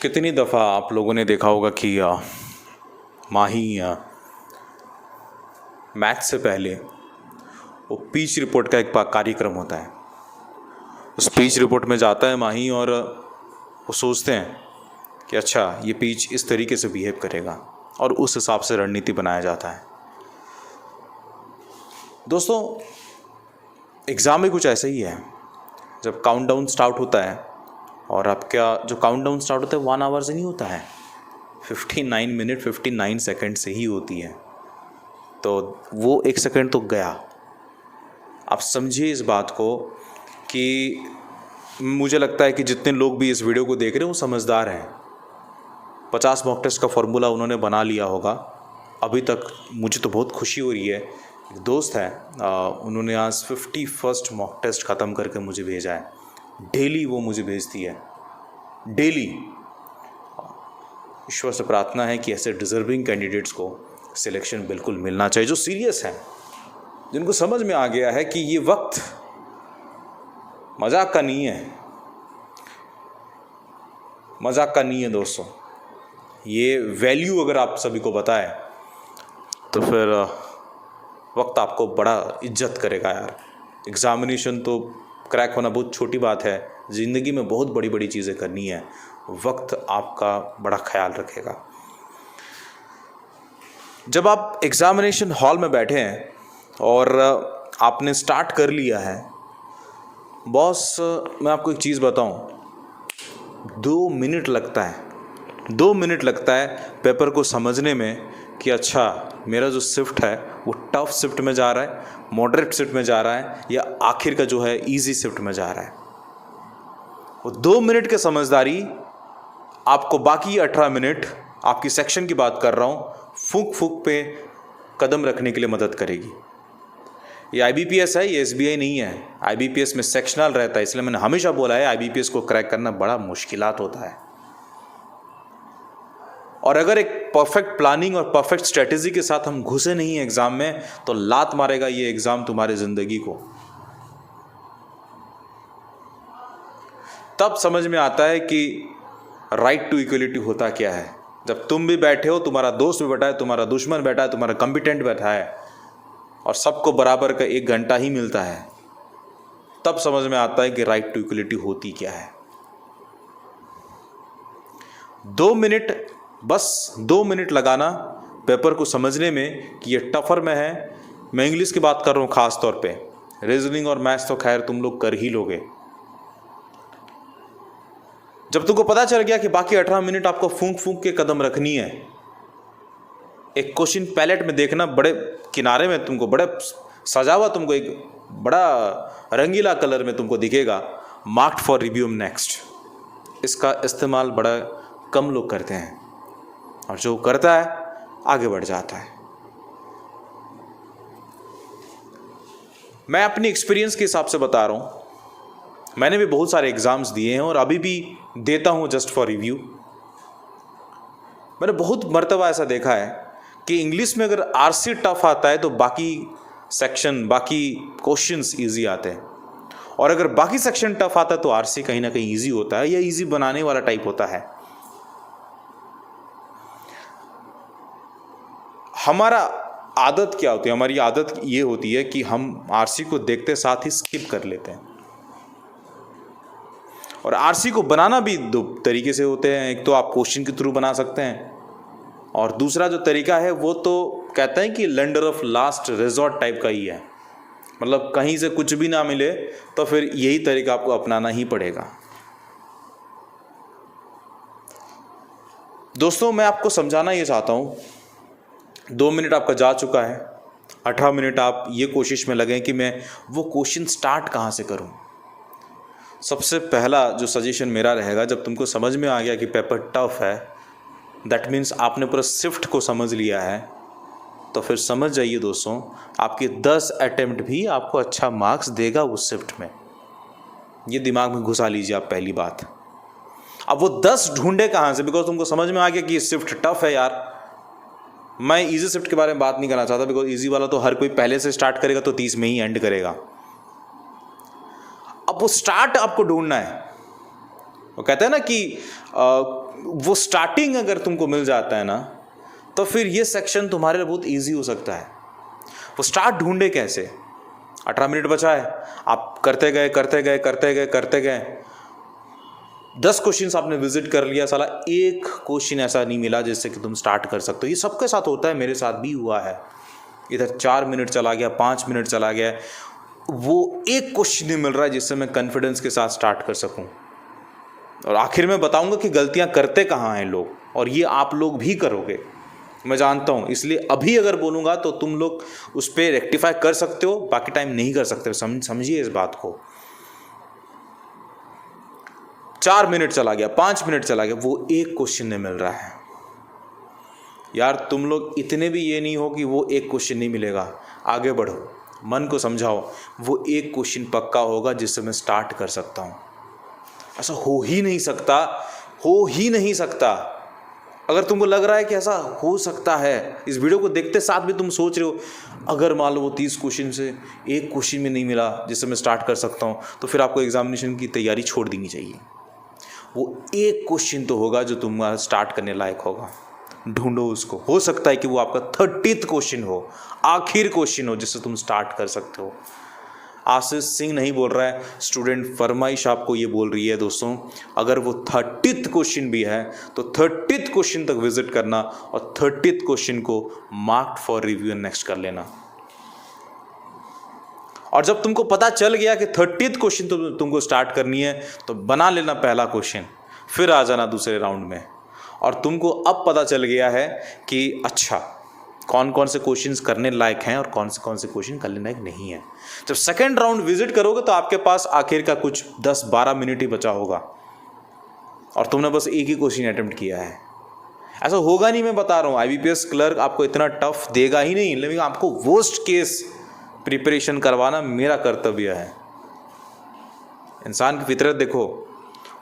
कितनी दफ़ा आप लोगों ने देखा होगा कि माही मैथ से पहले वो पीच रिपोर्ट का एक कार्यक्रम होता है। उस पीच रिपोर्ट में जाता है माही और वो सोचते हैं कि अच्छा ये पीच इस तरीके से बिहेव करेगा और उस हिसाब से रणनीति बनाया जाता है। दोस्तों, एग्ज़ाम भी कुछ ऐसा ही है। जब काउंटडाउन स्टार्ट होता है और आपका जो काउंटडाउन स्टार्ट होता है 1 आवर से नहीं होता है, 59 मिनट 59 सेकंड से ही होती है। तो वो 1 सेकंड तो गया। आप समझिए इस बात को कि मुझे लगता है कि जितने लोग भी इस वीडियो को देख रहे हैं वो समझदार हैं। 50 मॉक टेस्ट का फॉर्मूला उन्होंने बना लिया होगा। अभी तक मुझे तो बहुत खुशी हो रही है। एक दोस्त है, उन्होंने आज 51st मॉक टेस्ट ख़त्म करके मुझे भेजा है। डेली वो मुझे भेजती है, डेली। ईश्वर से प्रार्थना है कि ऐसे डिज़र्विंग कैंडिडेट्स को सिलेक्शन बिल्कुल मिलना चाहिए, जो सीरियस हैं, जिनको समझ में आ गया है कि ये वक्त मजाक का नहीं है, मजाक का नहीं है दोस्तों। ये वैल्यू अगर आप सभी को बताए तो फिर वक्त आपको बड़ा इज्जत करेगा यार। एग्ज़ामिनेशन तो क्रैक होना बहुत छोटी बात है, ज़िंदगी में बहुत बड़ी बड़ी चीज़ें करनी है, वक्त आपका बड़ा ख्याल रखेगा। जब आप एग्ज़ामिनेशन हॉल में बैठे हैं और आपने स्टार्ट कर लिया है, बॉस मैं आपको एक चीज़ बताऊं, 2 मिनट लगता है, 2 मिनट लगता है पेपर को समझने में कि अच्छा मेरा जो शिफ्ट है वो टफ शिफ्ट में जा रहा है, मॉडरेट शिफ्ट में जा रहा है, या आखिर का जो है इजी शिफ्ट में जा रहा है। वो 2 मिनट की समझदारी आपको बाकी 18 मिनट, आपकी सेक्शन की बात कर रहा हूँ, फूंक फूंक पे कदम रखने के लिए मदद करेगी। ये IBPS है, ये SBI नहीं है। IBPS में सेक्शनल रहता है, इसलिए मैंने हमेशा बोला है IBPS को क्रैक करना बड़ा मुश्किलात होता है। और अगर एक परफेक्ट प्लानिंग और परफेक्ट स्ट्रेटेजी के साथ हम घुसे नहीं हैं एग्ज़ाम में, तो लात मारेगा ये एग्ज़ाम तुम्हारी ज़िंदगी को। तब समझ में आता है कि राइट टू इक्वलिटी होता क्या है। जब तुम भी बैठे हो, तुम्हारा दोस्त भी बैठा है, तुम्हारा दुश्मन बैठा है, तुम्हारा कॉम्पिटेंट बैठा है और सबको बराबर का 1 घंटा ही मिलता है, तब समझ में आता है कि राइट टू इक्वलिटी होती क्या है। 2 मिनट, बस 2 मिनट लगाना पेपर को समझने में कि ये टफर में है। मैं इंग्लिश की बात कर रहा हूँ ख़ास तौर पे, रीजनिंग और मैथ्स तो खैर तुम लोग कर ही लोगे। जब तुमको पता चल गया कि बाकी 18 मिनट आपको फूंक फूंक के कदम रखनी है, एक क्वेश्चन पैलेट में देखना, बड़े किनारे में तुमको बड़े सजा हुआ, तुमको एक बड़ा रंगीला कलर में तुमको दिखेगा, मार्क्ड फॉर रिव्यू नेक्स्ट। इसका इस्तेमाल बड़ा कम लोग करते हैं और जो करता है आगे बढ़ जाता है। मैं अपनी एक्सपीरियंस के हिसाब से बता रहा हूँ, मैंने भी बहुत सारे एग्ज़ाम्स दिए हैं और अभी भी देता हूँ जस्ट फॉर रिव्यू। मैंने बहुत मर्तबा ऐसा देखा है कि इंग्लिश में अगर RC टफ आता है तो बाकी सेक्शन, बाकी क्वेश्चंस इजी आते हैं, और अगर बाकी सेक्शन टफ आता है तो RC कहीं ना कहीं इजी होता है या इजी बनाने वाला टाइप होता है। हमारा आदत क्या होती है? हमारी आदत ये होती है कि हम RC को देखते साथ ही स्किप कर लेते हैं। और RC को बनाना भी 2 तरीके से होते हैं। एक तो आप क्वेश्चन के थ्रू बना सकते हैं, और दूसरा जो तरीका है वो तो कहते हैं कि lender of last resort type का ही है। मतलब कहीं से कुछ भी ना मिले तो फिर यही तरीका आपको अपनाना ही पड़ेगा। दोस्तों, मैं आपको समझाना ये चाहता हूँ, 2 मिनट आपका जा चुका है, 18 मिनट आप ये कोशिश में लगें कि मैं वो क्वेश्चन स्टार्ट कहाँ से करूँ। सबसे पहला जो सजेशन मेरा रहेगा, जब तुमको समझ में आ गया कि पेपर टफ है, दैट मीन्स आपने पूरा शिफ्ट को समझ लिया है, तो फिर समझ जाइए दोस्तों, आपके 10 अटेम्प्ट भी आपको अच्छा मार्क्स देगा उस शिफ्ट में। ये दिमाग में घुसा लीजिए आप पहली बात। अब वो 10 ढूंढे कहाँ से? बिकॉज तुमको समझ में आ गया कि ये शिफ्ट टफ है यार। मैं इजी शिफ्ट के बारे में बात नहीं करना चाहता, बिकॉज इजी वाला तो हर कोई पहले से स्टार्ट करेगा तो 30 में ही एंड करेगा। अब वो स्टार्ट आपको ढूंढना है, वो कहते हैं ना कि वो स्टार्टिंग अगर तुमको मिल जाता है ना, तो फिर ये सेक्शन तुम्हारे लिए बहुत ईजी हो सकता है। वो स्टार्ट ढूंढे कैसे। 18 मिनट बचा है, आप करते गए करते गए करते गए करते गए, 10 क्वेश्चंस आपने विजिट कर लिया, साला एक क्वेश्चन ऐसा नहीं मिला जिससे कि तुम स्टार्ट कर सकते हो। ये सबके साथ होता है, मेरे साथ भी हुआ है। इधर 4 मिनट चला गया, 5 मिनट चला गया, वो एक क्वेश्चन नहीं मिल रहा है जिससे मैं कॉन्फिडेंस के साथ स्टार्ट कर सकूं। और आखिर में बताऊंगा कि गलतियां करते कहाँ हैं लोग, और ये आप लोग भी करोगे, मैं जानता हूं। इसलिए अभी अगर बोलूंगा तो तुम लोग उस पर रेक्टिफाई कर सकते हो, बाकी टाइम नहीं कर सकते। समझिए इस बात को। 4 मिनट चला गया, 5 मिनट चला गया, वो एक क्वेश्चन नहीं मिल रहा है। यार तुम लोग इतने भी ये नहीं हो कि वो एक क्वेश्चन नहीं मिलेगा। आगे बढ़ो, मन को समझाओ, वो एक क्वेश्चन पक्का होगा जिससे मैं स्टार्ट कर सकता हूं। ऐसा हो ही नहीं सकता, हो ही नहीं सकता। अगर तुमको लग रहा है कि ऐसा हो सकता है, इस वीडियो को देखते साथ भी तुम सोच रहे हो, अगर मान लो वो 30 क्वेश्चन से एक क्वेश्चन में नहीं मिला जिससे मैं स्टार्ट कर सकता हूँ, तो फिर आपको एग्जामिनेशन की तैयारी छोड़ देनी चाहिए। वो एक क्वेश्चन तो होगा जो तुम्हारा स्टार्ट करने लायक होगा, ढूंढो उसको। हो सकता है कि वो आपका 30th क्वेश्चन हो, आखिर क्वेश्चन हो जिससे तुम स्टार्ट कर सकते हो। आशीष सिंह नहीं बोल रहा है, स्टूडेंट फरमाइश आपको ये बोल रही है दोस्तों, अगर वो 30th क्वेश्चन भी है तो 30th क्वेश्चन तक विजिट करना और 30th क्वेश्चन को मार्क्ड फॉर रिव्यू नेक्स्ट कर लेना। और जब तुमको पता चल गया कि 30th क्वेश्चन तो तुमको स्टार्ट करनी है, तो बना लेना पहला क्वेश्चन, फिर आ जाना दूसरे राउंड में। और तुमको अब पता चल गया है कि अच्छा कौन कौन से क्वेश्चंस करने लायक हैं और कौन से क्वेश्चन करने लायक नहीं है। जब सेकंड राउंड विजिट करोगे तो आपके पास आखिर का कुछ 10-12 मिनट ही बचा होगा और तुमने बस एक ही क्वेश्चन अटेम्प्ट किया है। ऐसा होगा नहीं, मैं बता रहा हूँ। IBPS क्लर्क आपको इतना टफ देगा ही नहीं, लेकिन आपको वर्स्ट केस प्रिपरेशन करवाना मेरा कर्तव्य है। इंसान की फितरत देखो,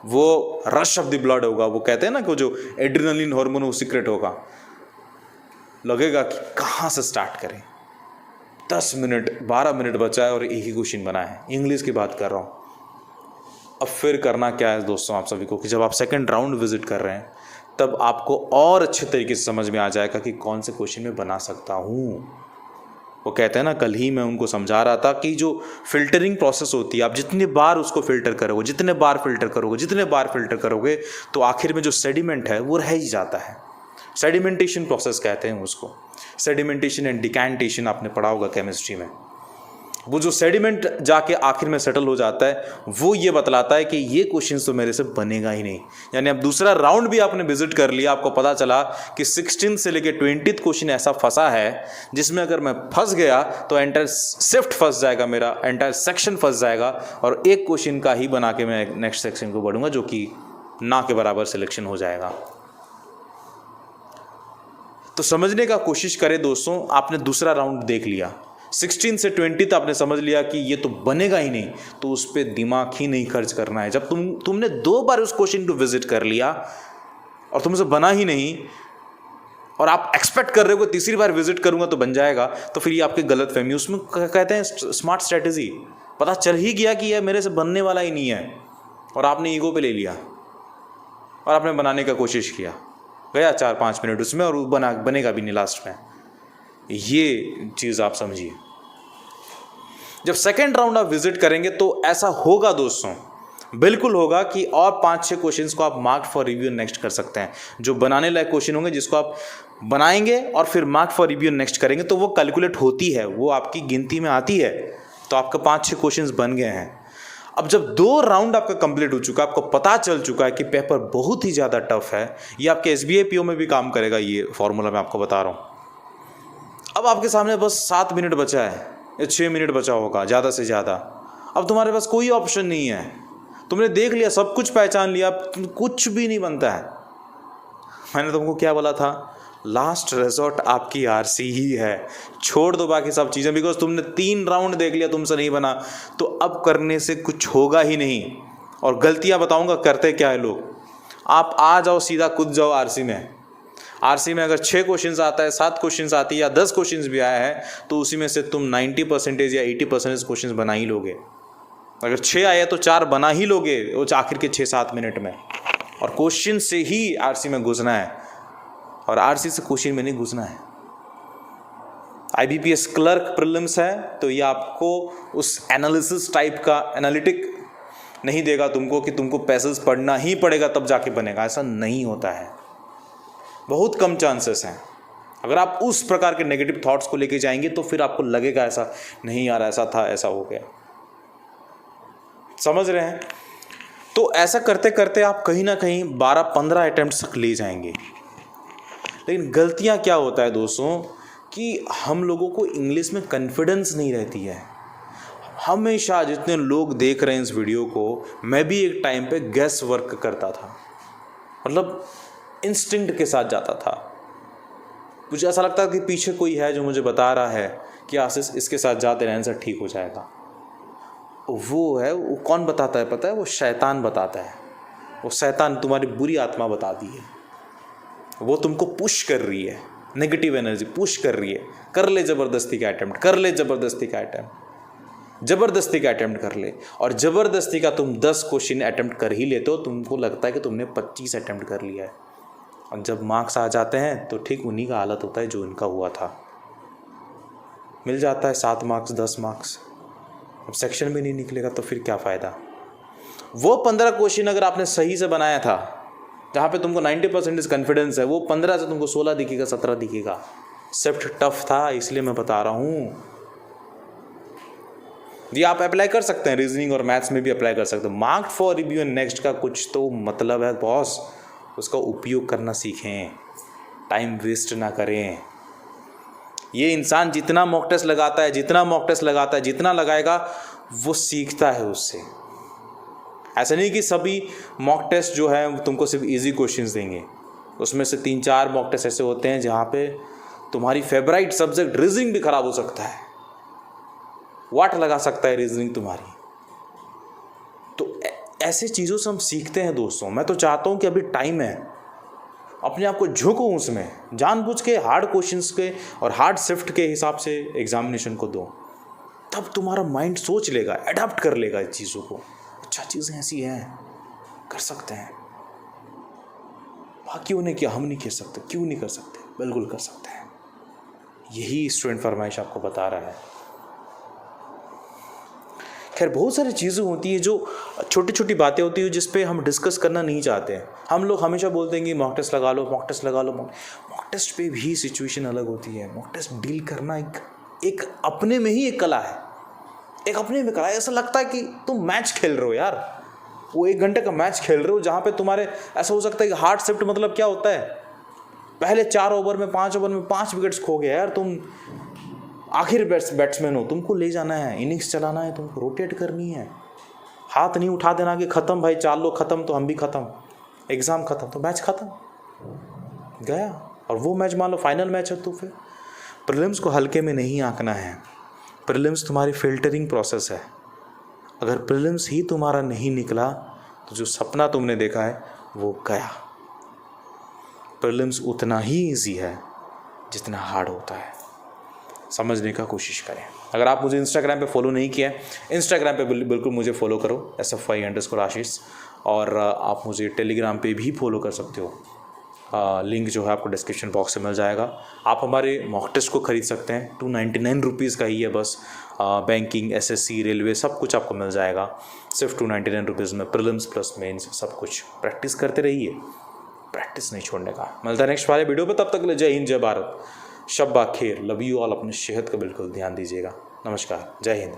वो रश ऑफ द ब्लड होगा, वो कहते हैं ना कि जो एड्रेनलिन हार्मोन वो सीक्रेट होगा, लगेगा कि कहाँ से स्टार्ट करें। 10 मिनट 12 मिनट बचा है और एक ही क्वेश्चन बना है, इंग्लिश की बात कर रहा हूँ। अब फिर करना क्या है दोस्तों आप सभी को, कि जब आप सेकंड राउंड विजिट कर रहे हैं तब आपको और अच्छे तरीके से समझ में आ जाएगा कि कौन से क्वेश्चन में बना सकता हूँ। वो कहते हैं ना, कल ही मैं उनको समझा रहा था कि जो फिल्टरिंग प्रोसेस होती है, आप जितने बार उसको फिल्टर करोगे, जितने बार फिल्टर करोगे तो आखिर में जो सेडिमेंट है वो रह ही जाता है। सेडिमेंटेशन प्रोसेस कहते हैं उसको। सेडिमेंटेशन एंड डिकैंटेशन आपने पढ़ा होगा केमिस्ट्री में। वो जो सेडिमेंट जाके आखिर में सेटल हो जाता है, वो ये बतलाता है कि ये क्वेश्चन तो मेरे से बनेगा ही नहीं। यानी अब दूसरा राउंड भी आपने विजिट कर लिया, आपको पता चला कि 16 से लेके 20th क्वेश्चन ऐसा फंसा है जिसमें अगर मैं फंस गया तो एंटायर शिफ्ट फंस जाएगा, मेरा एंटायर सेक्शन फंस जाएगा, और एक क्वेश्चन का ही बना के मैं नेक्स्ट सेक्शन को बढ़ूंगा, जो कि ना के बराबर सिलेक्शन हो जाएगा। तो समझने का कोशिश करें दोस्तों। आपने दूसरा राउंड देख लिया, 16 से 20 आपने समझ लिया कि ये तो बनेगा ही नहीं, तो उस पर दिमाग ही नहीं खर्च करना है। जब तुमने 2 बार उस क्वेश्चन को विजिट कर लिया और तुमसे बना ही नहीं, और आप एक्सपेक्ट कर रहे हो कि तीसरी बार विजिट करूंगा तो बन जाएगा, तो फिर ये आपकी गलत फहमी। उसमें कहते हैं स्मार्ट स्ट्रेटेजी। पता चल ही गया कि यह मेरे से बनने वाला ही नहीं है, और आपने ईगो पे ले लिया और आपने बनाने का कोशिश किया, गया 4-5 मिनट उसमें और बनेगा भी नहीं लास्ट में। ये चीज़ आप समझिए। जब सेकेंड राउंड आप विजिट करेंगे तो ऐसा होगा दोस्तों, बिल्कुल होगा कि और 5-6 क्वेश्चंस को आप मार्क फॉर रिव्यू नेक्स्ट कर सकते हैं। जो बनाने लायक क्वेश्चन होंगे जिसको आप बनाएंगे और फिर मार्क फॉर रिव्यू नेक्स्ट करेंगे, तो वो कैलकुलेट होती है, वो आपकी गिनती में आती है। तो आपका 5-6 क्वेश्चंस बन गए हैं। अब जब 2 राउंड आपका कंप्लीट हो चुका है, आपको पता चल चुका है कि पेपर बहुत ही ज़्यादा टफ है, ये आपके SBI PO में भी काम करेगा, ये फॉर्मूला मैं आपको बता रहा हूँ। अब आपके सामने बस 7 मिनट बचा है या 6 मिनट बचा होगा ज़्यादा से ज़्यादा। अब तुम्हारे पास कोई ऑप्शन नहीं है, तुमने देख लिया, सब कुछ पहचान लिया, कुछ भी नहीं बनता है। मैंने तुमको क्या बोला था, लास्ट रिजॉर्ट आपकी RC ही है, छोड़ दो बाकी सब चीज़ें, बिकॉज तुमने 3 राउंड देख लिया, तुमसे नहीं बना, तो अब करने से कुछ होगा ही नहीं। और गलतियां बताऊंगा करते क्या है लोग। आप आ जाओ, सीधा कूद जाओ RC में। RC में अगर 6 क्वेश्चन आता है, 7 क्वेश्चन आती है या 10 क्वेश्चन भी आया है, तो उसी में से तुम 90% या 80% क्वेश्चन बना ही लोगे। अगर 6 आया तो 4 बना ही लोगे वो आखिर के 6-7 मिनट में। और क्वेश्चन से ही आरसी में घुसना है, और आरसी से क्वेश्चन में नहीं घुसना है। आईबीपीएस क्लर्क प्रीलिम्स है तो ये आपको उस एनालिसिस टाइप का एनालिटिक नहीं देगा तुमको कि तुमको पैसेज पढ़ना ही पड़ेगा तब जाके बनेगा, ऐसा नहीं होता है। बहुत कम चांसेस हैं। अगर आप उस प्रकार के नेगेटिव थॉट्स को लेके जाएंगे तो फिर आपको लगेगा ऐसा नहीं यार, ऐसा था, ऐसा हो गया। समझ रहे हैं? तो ऐसा करते करते आप कहीं ना कहीं 12-15 अटेम्प्ट तक ले जाएंगे। लेकिन गलतियां क्या होता है दोस्तों कि हम लोगों को इंग्लिश में कॉन्फिडेंस नहीं रहती है। हमेशा जितने लोग देख रहे हैं इस वीडियो को, मैं भी एक टाइम पे गैस वर्क करता था, मतलब इंस्टिंक्ट के साथ जाता था। मुझे ऐसा लगता है कि पीछे कोई है जो मुझे बता रहा है कि आशीष इसके साथ जाते रहने से ठीक हो जाएगा। वो कौन बताता है पता है? वो शैतान बताता है। वो शैतान तुम्हारी बुरी आत्मा बताती है, वो तुमको पुश कर रही है, नेगेटिव एनर्जी पुश कर रही है। कर ले ज़बरदस्ती का अटेम्प्ट, कर ले ज़बरदस्ती का अटेम्प्ट, ज़बरदस्ती का अटेम्प्ट कर ले। और ज़बरदस्ती का तुम 10 क्वेश्चन अटेम्प्ट कर ही लेते हो, तुमको लगता है कि तुमने 25 अटेम्प्ट कर लिया है। और जब मार्क्स आ जाते हैं तो ठीक उन्हीं का हालत होता है जो इनका हुआ था। मिल जाता है 7 मार्क्स 10 मार्क्स, अब सेक्शन में नहीं निकलेगा तो फिर क्या फ़ायदा। वो 15 क्वेश्चन अगर आपने सही से बनाया था, जहाँ पे तुमको 90% कॉन्फिडेंस है, वो 15 से तुमको 16 दिखेगा, 17 दिखेगा। शिफ्ट टफ था, इसलिए मैं बता रहा हूँ। ये आप अप्लाई कर सकते हैं, रीजनिंग और मैथ्स में भी अप्लाई कर सकते हैं। Mark for review and next का कुछ तो मतलब है बॉस, उसका उपयोग करना सीखें, टाइम वेस्ट ना करें। ये इंसान जितना मॉक टेस्ट लगाता है, जितना लगाएगा वो सीखता है उससे। ऐसा नहीं कि सभी मॉक टेस्ट जो है तुमको सिर्फ इजी क्वेश्चंस देंगे, उसमें से 3-4 मॉक टेस्ट ऐसे होते हैं जहाँ पे तुम्हारी फेवरेट सब्जेक्ट रीजनिंग भी खराब हो सकता है, वाट लगा सकता है रीजनिंग तुम्हारी। तो ऐसे चीज़ों से हम सीखते हैं दोस्तों। मैं तो चाहता हूँ कि अभी टाइम है, अपने आप को झोंको उसमें, जानबूझ के हार्ड क्वेश्चंस के और हार्ड शिफ्ट के हिसाब से एग्जामिनेशन को दो, तब तुम्हारा माइंड सोच लेगा, अडॉप्ट कर लेगा इस चीज़ों को। अच्छा चीज़ें ऐसी हैं, कर सकते हैं, बाकियों ने किया हम नहीं कर सकते, क्यों नहीं कर सकते? बिल्कुल कर सकते हैं। यही स्टूडेंट फरमाइश आपको बता रहा है। खैर बहुत सारी चीज़ें होती है जो छोटी छोटी बातें होती है जिस पे हम डिस्कस करना नहीं चाहते हैं। हम लोग हमेशा बोलते हैं कि मॉक टेस्ट लगा लो, मॉक टेस्ट लगा लो। मॉक टेस्ट पे भी सिचुएशन अलग होती है। मॉक टेस्ट डील करना एक अपने में ही एक कला है, एक अपने में कला है। ऐसा लगता है कि तुम मैच खेल रहे हो यार, वो 1 घंटे का मैच खेल रहे हो जहाँ पे तुम्हारे ऐसा हो सकता है कि हार्ड शिफ्ट मतलब क्या होता है, पहले 4 ओवर में 5 ओवर में 5 विकेट्स खो गया यार, तुम आखिर बैट्समैन हो, तुमको ले जाना है, इनिंग्स चलाना है, तुमको रोटेट करनी है। हाथ नहीं उठा देना कि ख़त्म भाई, 4 लोग ख़त्म तो हम भी ख़त्म, एग्ज़ाम ख़त्म तो मैच ख़त्म गया। और वो मैच मान लो फाइनल मैच है, तो फिर प्रीलिम्स को हल्के में नहीं आंकना है। प्रीलिम्स तुम्हारी फिल्टरिंग प्रोसेस है। अगर प्रीलिम्स ही तुम्हारा नहीं निकला तो जो सपना तुमने देखा है वो गया। प्रीलिम्स उतना ही ईजी है जितना हार्ड होता है। समझने का कोशिश करें। अगर आप मुझे इंस्टाग्राम पे फॉलो नहीं किया है, इंस्टाग्राम पे बिल्कुल मुझे फॉलो करो, SFY_आशीष। और आप मुझे टेलीग्राम पे भी फॉलो कर सकते हो। लिंक जो है आपको डिस्क्रिप्शन बॉक्स से मिल जाएगा। आप हमारे मॉक टेस्ट को खरीद सकते हैं, 299 रुपीज़ का ही है बस। बैंकिंग, SSC, रेलवे सब कुछ आपको मिल जाएगा सिर्फ 299 रुपीज़ में। प्रीलिम्स प्लस मेंस सब कुछ। प्रैक्टिस करते रहिए, प्रैक्टिस नहीं छोड़ने का। मिलता है नेक्स्ट वाले वीडियो पे, तब तक के लिए जय हिंद, जय भारत, शब्बा खैर, लव यू ऑल। अपनी सेहत का बिल्कुल ध्यान दीजिएगा। नमस्कार, जय हिंद।